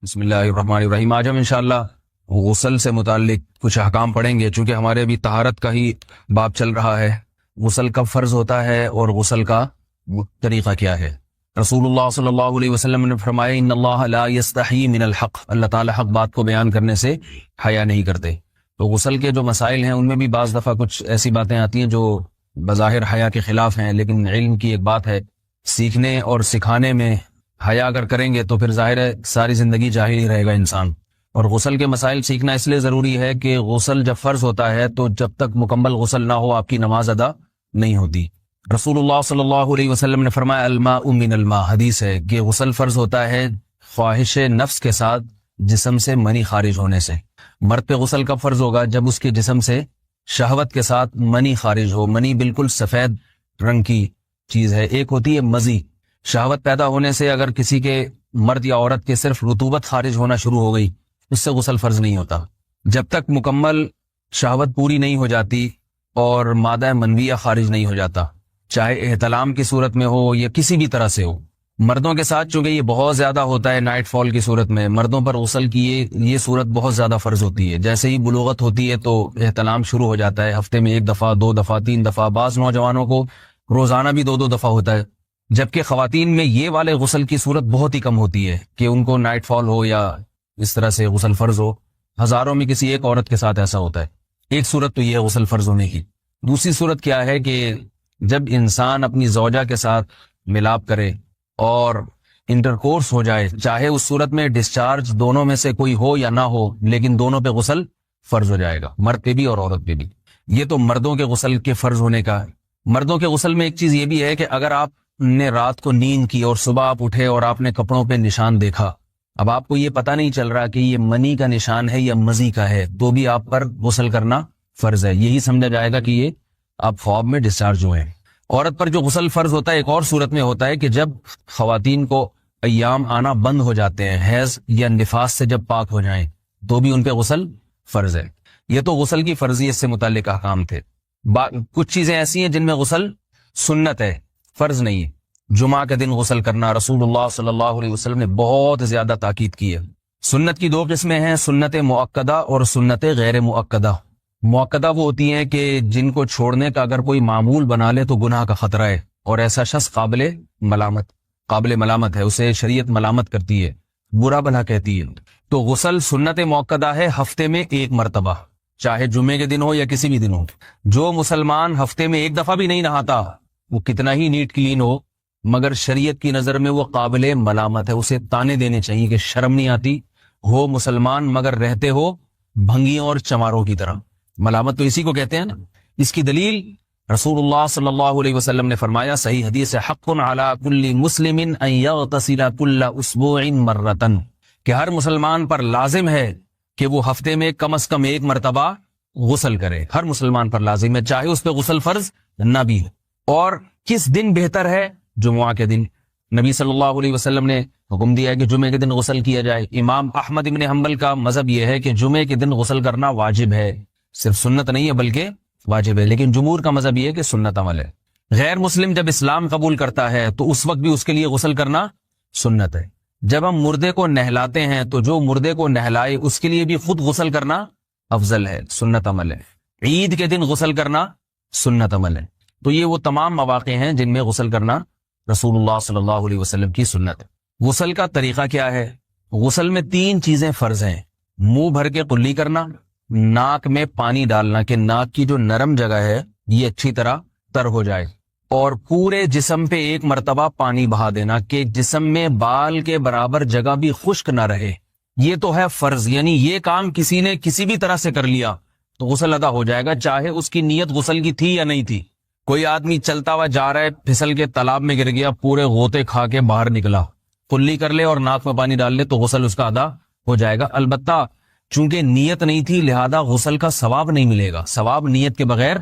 بسم اللہ الرحمن الرحیم۔ آج ہم انشاءاللہ غسل سے متعلق کچھ احکام پڑھیں گے، چونکہ ہمارے ابھی طہارت کا ہی باب چل رہا ہے۔ غسل کب فرض ہوتا ہے اور غسل کا طریقہ کیا ہے؟ رسول اللہ صلی اللہ علیہ وسلم نے فرمایا ان اللہ لا یستحی من الحق، اللہ تعالی حق بات کو بیان کرنے سے حیا نہیں کرتے۔ تو غسل کے جو مسائل ہیں ان میں بھی بعض دفعہ کچھ ایسی باتیں آتی ہیں جو بظاہر حیا کے خلاف ہیں، لیکن علم کی ایک بات ہے، سیکھنے اور سکھانے میں حیا اگر کریں گے تو پھر ظاہر ہے ساری زندگی جاہل ہی رہے گا انسان۔ اور غسل کے مسائل سیکھنا اس لیے ضروری ہے کہ غسل جب فرض ہوتا ہے تو جب تک مکمل غسل نہ ہو آپ کی نماز ادا نہیں ہوتی۔ رسول اللہ صلی اللہ علیہ وسلم نے فرمایا الماء من الماء، حدیث ہے کہ غسل فرض ہوتا ہے خواہش نفس کے ساتھ جسم سے منی خارج ہونے سے۔ مرد پہ غسل کب فرض ہوگا؟ جب اس کے جسم سے شہوت کے ساتھ منی خارج ہو۔ منی بالکل سفید رنگ کی چیز ہے، ایک ہوتی ہے مزی۔ شہوت پیدا ہونے سے اگر کسی کے مرد یا عورت کے صرف رطوبت خارج ہونا شروع ہو گئی، اس سے غسل فرض نہیں ہوتا۔ جب تک مکمل شہوت پوری نہیں ہو جاتی اور مادہ منویہ خارج نہیں ہو جاتا، چاہے احتلام کی صورت میں ہو یا کسی بھی طرح سے ہو۔ مردوں کے ساتھ چونکہ یہ بہت زیادہ ہوتا ہے، نائٹ فال کی صورت میں مردوں پر غسل کی یہ صورت بہت زیادہ فرض ہوتی ہے۔ جیسے ہی بلوغت ہوتی ہے تو احتلام شروع ہو جاتا ہے، ہفتے میں 1 دفعہ 2 دفعہ 3 دفعہ، بعض نوجوانوں کو روزانہ بھی 2 دفعہ ہوتا ہے، جبکہ خواتین میں یہ والے غسل کی صورت بہت ہی کم ہوتی ہے کہ ان کو نائٹ فال ہو یا اس طرح سے غسل فرض ہو۔ ہزاروں میں کسی ایک عورت کے ساتھ ایسا ہوتا ہے۔ ایک صورت تو یہ ہے غسل فرض ہونے کی۔ دوسری صورت کیا ہے کہ جب انسان اپنی زوجہ کے ساتھ ملاپ کرے اور انٹرکورس ہو جائے، چاہے اس صورت میں ڈسچارج دونوں میں سے کوئی ہو یا نہ ہو، لیکن دونوں پہ غسل فرض ہو جائے گا، مرد پہ بھی اور عورت پہ بھی۔ یہ تو مردوں کے غسل کے فرض ہونے کا ہے۔ مردوں کے غسل میں ایک چیز یہ بھی ہے کہ اگر آپ نے رات کو نیند کی اور صبح آپ اٹھے اور آپ نے کپڑوں پہ نشان دیکھا، اب آپ کو یہ پتہ نہیں چل رہا کہ یہ منی کا نشان ہے یا مزی کا ہے، تو بھی آپ پر غسل کرنا فرض ہے۔ یہی سمجھا جائے گا کہ یہ آپ خواب میں ڈسچارج ہوئے ہیں۔ عورت پر جو غسل فرض ہوتا ہے ایک اور صورت میں ہوتا ہے کہ جب خواتین کو ایام آنا بند ہو جاتے ہیں، حیض یا نفاس سے جب پاک ہو جائیں، تو بھی ان پہ غسل فرض ہے۔ یہ تو غسل کی فرضیت سے متعلق احکام تھے۔ کچھ چیزیں ایسی ہیں جن میں غسل سنت ہے، فرض نہیں ہے۔ جمعہ کے دن غسل کرنا رسول اللہ صلی اللہ علیہ وسلم نے بہت زیادہ تاکید کی ہے۔ سنت کی 2 قسمیں ہیں، سنت مؤکدہ اور سنت غیر مؤکدہ۔ مؤکدہ وہ ہوتی ہیں کہ جن کو چھوڑنے کا اگر کوئی معمول بنا لے تو گناہ کا خطرہ ہے، اور ایسا شخص قابل ملامت ہے، اسے شریعت ملامت کرتی ہے، برا بھلا کہتی ہے۔ تو غسل سنت مؤکدہ ہے، ہفتے میں 1 مرتبہ، چاہے جمعے کے دن ہو یا کسی بھی دن ہو۔ جو مسلمان ہفتے میں 1 دفعہ بھی نہیں نہاتا، وہ کتنا ہی نیٹ کلین ہو، مگر شریعت کی نظر میں وہ قابل ملامت ہے، اسے تانے دینے چاہیے کہ شرم نہیں آتی ہو مسلمان مگر رہتے ہو بھنگیوں اور چماروں کی طرح۔ ملامت تو اسی کو کہتے ہیں نا۔ اس کی دلیل رسول اللہ صلی اللہ علیہ وسلم نے فرمایا، صحیح حدیث ہے، حق علی کل مسلم ان یغتسل کل اسبوع مرۃ، کہ ہر مسلمان پر لازم ہے کہ وہ ہفتے میں کم از کم 1 مرتبہ غسل کرے۔ ہر مسلمان پر لازم ہے، چاہے اس پہ غسل فرض نہ بھی ہو۔ اور کس دن بہتر ہے؟ جمعہ کے دن۔ نبی صلی اللہ علیہ وسلم نے حکم دیا ہے کہ جمعے کے دن غسل کیا جائے۔ امام احمد ابن حنبل کا مذہب یہ ہے کہ جمعے کے دن غسل کرنا واجب ہے، صرف سنت نہیں ہے بلکہ واجب ہے، لیکن جمہور کا مذہب یہ ہے کہ سنت عمل ہے۔ غیر مسلم جب اسلام قبول کرتا ہے تو اس وقت بھی اس کے لیے غسل کرنا سنت ہے۔ جب ہم مردے کو نہلاتے ہیں تو جو مردے کو نہلائے اس کے لیے بھی خود غسل کرنا افضل ہے، سنت عمل ہے۔ عید کے دن غسل کرنا سنت عمل ہے۔ تو یہ وہ تمام مواقع ہیں جن میں غسل کرنا رسول اللہ صلی اللہ علیہ وسلم کی سنت ہے۔ غسل کا طریقہ کیا ہے؟ غسل میں 3 چیزیں فرض ہیں، منہ بھر کے قلی کرنا، ناک میں پانی ڈالنا کہ ناک کی جو نرم جگہ ہے یہ اچھی طرح تر ہو جائے، اور پورے جسم پہ 1 مرتبہ پانی بہا دینا کہ جسم میں بال کے برابر جگہ بھی خشک نہ رہے۔ یہ تو ہے فرض، یعنی یہ کام کسی نے کسی بھی طرح سے کر لیا تو غسل ادا ہو جائے گا، چاہے اس کی نیت غسل کی تھی یا نہیں تھی۔ کوئی آدمی چلتا ہوا جا رہا ہے، پھسل کے تالاب میں گر گیا، پورے غوطے کھا کے باہر نکلا، قلی کر لے اور ناک میں پانی ڈال لے تو غسل اس کا ادا ہو جائے گا۔ البتہ چونکہ نیت نہیں تھی لہذا غسل کا ثواب نہیں ملے گا، ثواب نیت کے بغیر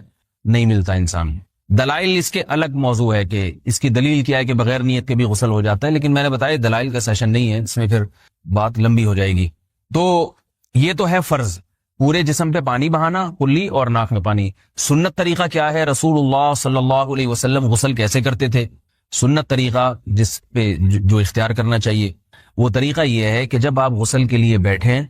نہیں ملتا انسان۔ دلائل اس کے الگ موضوع ہے کہ اس کی دلیل کیا ہے کہ بغیر نیت کے بھی غسل ہو جاتا ہے، لیکن میں نے بتایا دلائل کا سیشن نہیں ہے، اس میں پھر بات لمبی ہو جائے گی۔ تو یہ تو ہے فرض، پورے جسم پہ پانی بہانا، کلی اور ناک میں پانی۔ سنت طریقہ کیا ہے؟ رسول اللہ صلی اللہ علیہ وسلم غسل کیسے کرتے تھے؟ سنت طریقہ جس پہ جو اختیار کرنا چاہیے، وہ طریقہ یہ ہے کہ جب آپ غسل کے لیے بیٹھیں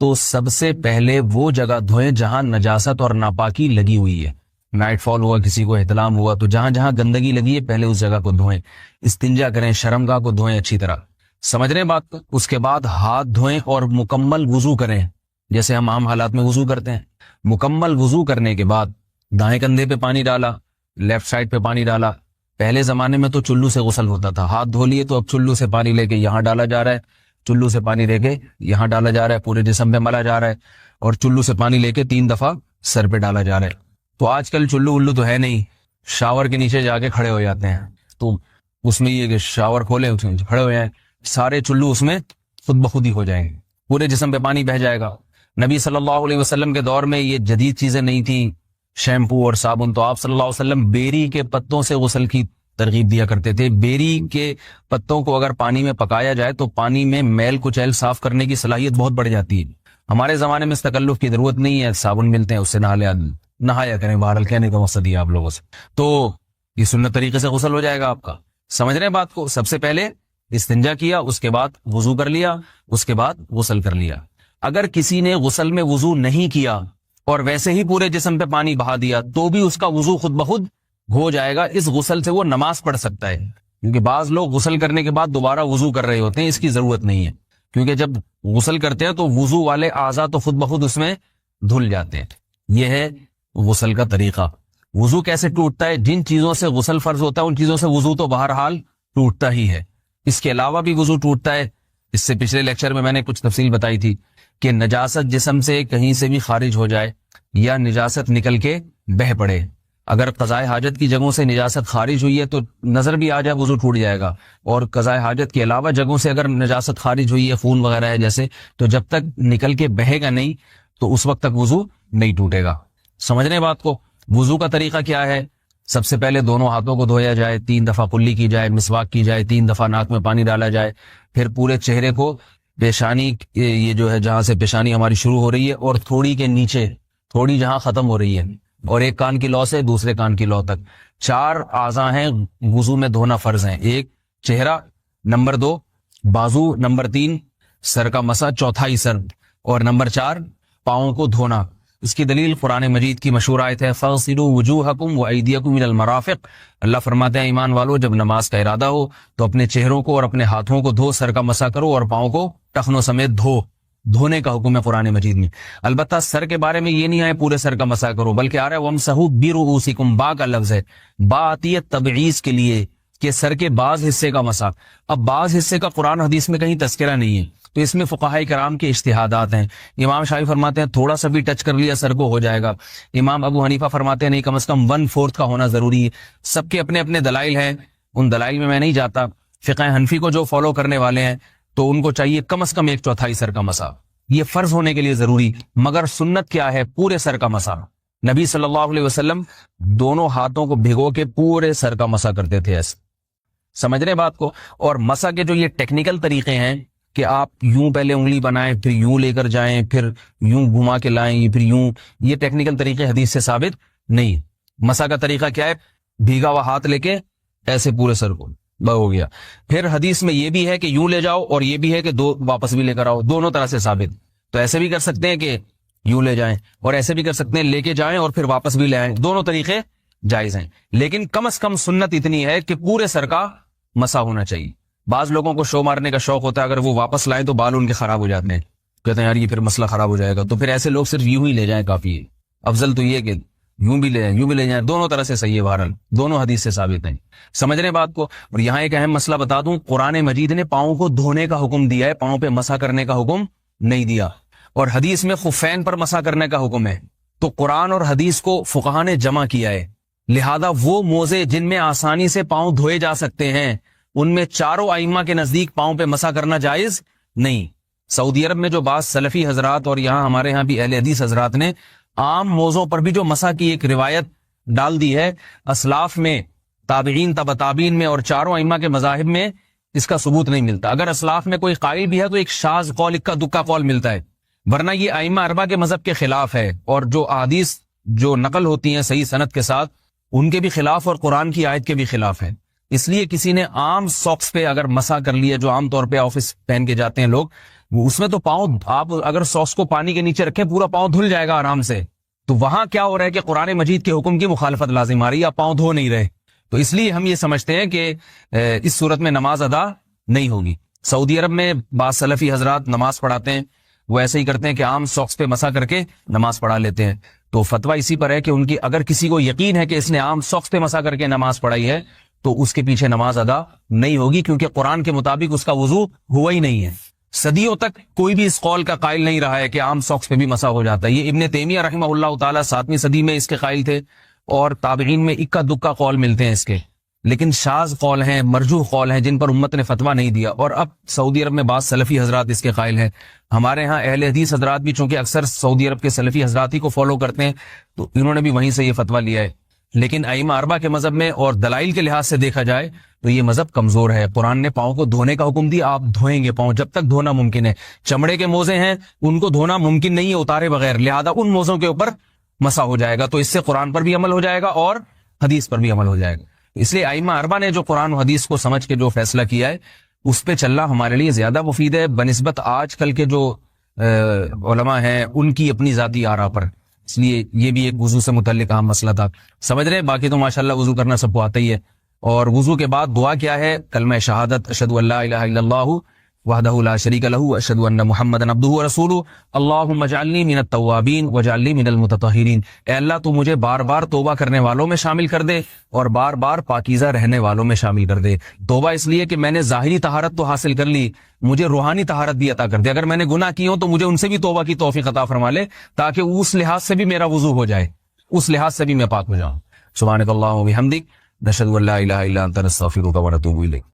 تو سب سے پہلے وہ جگہ دھوئیں جہاں نجاست اور ناپاکی لگی ہوئی ہے. نائٹ فال ہوا, کسی کو احتلام ہوا, تو جہاں جہاں گندگی لگی ہے پہلے اس جگہ کو دھوئیں. استنجا کریں, شرمگاہ کو دھوئیں اچھی طرح. سمجھ رہے ہیں بات کو؟ اس کے بعد ہاتھ دھوئیں اور مکمل وضو کریں جیسے ہم عام حالات میں وضو کرتے ہیں. مکمل وضو کرنے کے بعد دائیں کندھے پہ پانی ڈالا, لیفٹ سائڈ پہ پانی ڈالا. پہلے زمانے میں تو چلو سے غسل ہوتا تھا, ہاتھ دھو لیے تو اب چلو سے پانی لے کے یہاں ڈالا جا رہا ہے, چلو سے پانی لے کے یہاں ڈالا جا رہا ہے, پورے جسم پہ ملا جا رہا ہے, اور چلو سے پانی لے کے 3 دفعہ سر پہ ڈالا جا رہا ہے. تو آج کل چلو الو تو ہے نہیں, شاور کے نیچے جا کے کھڑے ہو جاتے ہیں. تو اس میں یہ کہ شاور کھولے اس میں کھڑے ہو جائیں, سارے چلو اس میں خود بخود ہی ہو جائیں گے, پورے جسم پہ پانی بہ جائے گا. نبی صلی اللہ علیہ وسلم کے دور میں یہ جدید چیزیں نہیں تھیں, شیمپو اور صابن. تو آپ صلی اللہ علیہ وسلم بیری کے پتوں سے غسل کی ترغیب دیا کرتے تھے. بیری کے پتوں کو اگر پانی میں پکایا جائے تو پانی میں میل کچیل صاف کرنے کی صلاحیت بہت بڑھ جاتی ہے. ہمارے زمانے میں اس تکلف کی ضرورت نہیں ہے, صابن ملتے ہیں اس سے نہایا کریں. بہرحال کہنے کا مقصد یہ آپ لوگوں سے, تو یہ سنت طریقے سے غسل ہو جائے گا آپ کا. سمجھ رہے ہیں بات کو؟ سب سے پہلے استنجا کیا, اس کے بعد وضو کر لیا, اس کے بعد غسل کر لیا. اگر کسی نے غسل میں وضو نہیں کیا اور ویسے ہی پورے جسم پہ پانی بہا دیا تو بھی اس کا وضو خود بخود ہو جائے گا. اس غسل سے وہ نماز پڑھ سکتا ہے, کیونکہ بعض لوگ غسل کرنے کے بعد دوبارہ وضو کر رہے ہوتے ہیں. اس کی ضرورت نہیں ہے, کیونکہ جب غسل کرتے ہیں تو وضو والے اعضاء تو خود بخود اس میں دھل جاتے ہیں. یہ ہے غسل کا طریقہ. وضو کیسے ٹوٹتا ہے؟ جن چیزوں سے غسل فرض ہوتا ہے ان چیزوں سے وضو تو بہرحال ٹوٹتا ہی ہے. اس کے علاوہ بھی وضو ٹوٹتا ہے. اس سے پچھلے لیکچر میں نے کچھ تفصیل بتائی تھی کہ نجاست جسم سے کہیں سے بھی خارج ہو جائے یا نجاست نکل کے بہہ پڑے. اگر قضاء حاجت کی جگہوں سے نجاست خارج ہوئی ہے تو نظر بھی آ جائے وضو ٹوٹ جائے گا, اور قضاء حاجت کے علاوہ جگہوں سے اگر نجاست خارج ہوئی ہے, خون وغیرہ ہے جیسے, تو جب تک نکل کے بہے گا نہیں تو اس وقت تک وضو نہیں ٹوٹے گا. سمجھ رہے بات کو؟ وضو کا طریقہ کیا ہے؟ سب سے پہلے دونوں ہاتھوں کو دھویا جائے, 3 دفعہ کلی کی جائے, مسواک کی جائے, 3 دفعہ ناک میں پانی ڈالا جائے, پھر پورے چہرے کو پیشانی, یہ جو ہے جہاں سے پیشانی ہماری شروع ہو رہی ہے اور تھوڑی کے نیچے تھوڑی جہاں ختم ہو رہی ہے, اور ایک کان کی لو سے دوسرے کان کی لو تک 4 اعضاء ہیں وضو میں دھونا فرض ہیں. 1 چہرہ, نمبر 2 بازو, نمبر 3 سر کا مسا, چوتھائی سر, اور نمبر 4 پاؤں کو دھونا. اس کی دلیل قرآن مجید کی مشہور آیت ہے فَاغْسِلُوا وُجُوهَكُمْ وَأَيْدِيَكُمْ إِلَى الْمَرَافِقِ. اللہ فرماتے ہیں ایمان والو, جب نماز کا ارادہ ہو تو اپنے چہروں کو اور اپنے ہاتھوں کو دھو, سر کا مسا کرو اور پاؤں کو ٹخنوں سمیت دھو. دھونے کا حکم ہے قرآن مجید میں. البتہ سر کے بارے میں یہ نہیں ہے پورے سر کا مسا کرو, بلکہ آ رہا ہے وَامْسَحُوا بِرُؤُوسِكُمْ. با کا لفظ ہے, با آتی ہے تبعیض کے لیے کہ سر کے بعض حصے کا مسا. اب بعض حصے کا قرآن حدیث میں کہیں تذکرہ نہیں ہے, تو اس میں فقہاء کرام کے اجتہادات ہیں. امام شافعی فرماتے ہیں تھوڑا سا بھی ٹچ کر لیا سر کو ہو جائے گا. امام ابو حنیفہ فرماتے ہیں نہیں, کم از کم 1/4 کا ہونا ضروری ہے. سب کے اپنے اپنے دلائل ہیں, ان دلائل میں نہیں جاتا. فقہ حنفی کو جو فالو کرنے والے ہیں تو ان کو چاہیے کم از کم 1/4 سر کا مسا, یہ فرض ہونے کے لیے ضروری. مگر سنت کیا ہے؟ پورے سر کا مسا. نبی صلی اللہ علیہ وسلم دونوں ہاتھوں کو بھگو کے پورے سر کا مسا کرتے تھے. ایسے سمجھ رہے بات کو؟ اور مسا کے جو یہ ٹیکنیکل طریقے ہیں کہ آپ یوں پہلے انگلی بنائیں, پھر یوں لے کر جائیں, پھر یوں گھما کے لائیں, پھر یوں, یہ ٹیکنیکل طریقے حدیث سے ثابت نہیں. مسا کا طریقہ کیا ہے؟ بھیگا ہوا ہاتھ لے کے ایسے پورے سر کو ہو گیا. پھر حدیث میں یہ بھی ہے کہ یوں لے جاؤ اور یہ بھی ہے کہ 2 واپس بھی لے کر آؤ, دونوں طرح سے ثابت. تو ایسے بھی کر سکتے ہیں کہ یوں لے جائیں, اور ایسے بھی کر سکتے ہیں لے کے جائیں اور پھر واپس بھی لے آئیں, دونوں طریقے جائز ہیں. لیکن کم از کم سنت اتنی ہے کہ پورے سر کا مسا ہونا چاہیے. بعض لوگوں کو شو مارنے کا شوق ہوتا ہے, اگر وہ واپس لائیں تو بال ان کے خراب ہو جاتے ہیں, کہتے ہیں یار یہ پھر مسئلہ خراب ہو جائے گا, تو پھر ایسے لوگ صرف یوں ہی لے جائیں کافی ہے. افضل تو یہ کہ یوں بھی لے جائیں یوں بھی لے جائیں, دونوں طرح سے صحیح ہے. بہرحال دونوں حدیث سے ثابت ہیں. سمجھ رہے بات کو؟ اور یہاں ایک اہم مسئلہ بتا دوں, قرآن مجید نے پاؤں کو دھونے کا حکم دیا ہے, پاؤں پہ مسا کرنے کا حکم نہیں دیا. اور حدیث میں خفین پر مسا کرنے کا حکم ہے. تو قرآن اور حدیث کو فقہا نے جمع کیا ہے, لہذا وہ موزے جن میں آسانی سے پاؤں دھوئے جا سکتے ہیں ان میں چاروں ائمہ کے نزدیک پاؤں پہ مسا کرنا جائز نہیں. سعودی عرب میں جو بعض سلفی حضرات اور یہاں ہمارے ہاں بھی اہل حدیث حضرات نے عام موزوں پر بھی جو مسا کی ایک روایت ڈال دی ہے, اسلاف میں, تابعین, تبع تابعین میں اور چاروں ائمہ کے مذاہب میں اس کا ثبوت نہیں ملتا. اگر اسلاف میں کوئی قائل بھی ہے تو ایک شاذ قول, اکا دکا قول ملتا ہے, ورنہ یہ ائمہ اربعہ کے مذہب کے خلاف ہے. اور جو احادیث جو نقل ہوتی ہیں صحیح سند کے ساتھ ان کے بھی خلاف اور قرآن کی آیت کے بھی خلاف ہے. اس لیے کسی نے عام ساکس پہ اگر مسا کر لیا، جو عام طور پہ آفس پہن کے جاتے ہیں لوگ، اس میں تو پاؤں، آپ اگر ساکس کو پانی کے نیچے رکھیں پورا پاؤں دھل جائے گا آرام سے. تو وہاں کیا ہو رہا ہے کہ قرآن مجید کے حکم کی مخالفت لازم آ رہی ہے، آپ پاؤں دھو نہیں رہے. تو اس لیے ہم یہ سمجھتے ہیں کہ اس صورت میں نماز ادا نہیں ہوگی. سعودی عرب میں بعض سلفی حضرات نماز پڑھاتے ہیں، وہ ایسے ہی کرتے ہیں کہ عام ساکس پہ مسا کر کے نماز پڑھا لیتے ہیں. تو فتویٰ اسی پر ہے کہ ان کی اگر کسی کو یقین ہے کہ اس نے عام ساکس پہ مسا کر کے نماز پڑھائی ہے تو اس کے پیچھے نماز ادا نہیں ہوگی، کیونکہ قرآن کے مطابق اس کا وضو ہوا ہی نہیں ہے. صدیوں تک کوئی بھی اس قول کا قائل نہیں رہا ہے کہ عام ساکس پہ بھی مسا ہو جاتا ہے. یہ ابن تیمیہ رحمہ اللہ تعالیٰ 7ویں صدی میں اس کے قائل تھے، اور تابعین میں اکا دکا قول ملتے ہیں اس کے، لیکن شاذ قول ہیں، مرجوح قول ہیں جن پر امت نے فتویٰ نہیں دیا. اور اب سعودی عرب میں بعض سلفی حضرات اس کے قائل ہیں. ہمارے ہاں اہل حدیث حضرات بھی چونکہ اکثر سعودی عرب کے سلفی حضرات ہی کو فالو کرتے ہیں، تو انہوں نے بھی وہیں سے یہ فتویٰ لیا ہے. لیکن ائمہ اربعہ کے مذہب میں اور دلائل کے لحاظ سے دیکھا جائے تو یہ مذہب کمزور ہے. قرآن نے پاؤں کو دھونے کا حکم دیا، آپ دھوئیں گے پاؤں جب تک دھونا ممکن ہے. چمڑے کے موزے ہیں، ان کو دھونا ممکن نہیں ہے اتارے بغیر، لہذا ان موزوں کے اوپر مسا ہو جائے گا. تو اس سے قرآن پر بھی عمل ہو جائے گا اور حدیث پر بھی عمل ہو جائے گا. اس لیے ائمہ اربعہ نے جو قرآن و حدیث کو سمجھ کے جو فیصلہ کیا ہے اس پہ چلنا ہمارے لیے زیادہ مفید ہے بنسبت آج کل کے جو علماء ہیں ان کی اپنی ذاتی آراء پر. اس لیے یہ بھی ایک وضو سے متعلق اہم مسئلہ تھا. سمجھ رہے ہیں؟ باقی تو ماشاءاللہ وضو کرنا سب کو آتا ہی ہے. اور وضو کے بعد دعا کیا ہے؟ کلمہ شہادت، اشہد ان لا الہ الا اللہ وحدہ لا شریک لہ اشہد ان محمدا عبدہ ورسولہ اللہم اجعلنی من التوابین واجعلنی من المتطہرین. اے اللہ تو مجھے بار بار توبہ کرنے والوں میں شامل کر دے اور بار بار پاکیزہ رہنے والوں میں شامل کر دے. توبہ اس لیے کہ میں نے ظاہری طہارت تو حاصل کر لی، مجھے روحانی طہارت بھی عطا کر دے. اگر میں نے گناہ کی ہوں تو مجھے ان سے بھی توبہ کی توفیق عطا فرما لے، تاکہ اس لحاظ سے بھی میرا وضو ہو جائے، اس لحاظ سے بھی میں پاک ہو جاؤں. سبحانک اللہم و بحمدک، نشہد ان لا الہ الا انت، نستغفرک و نتوب الیک.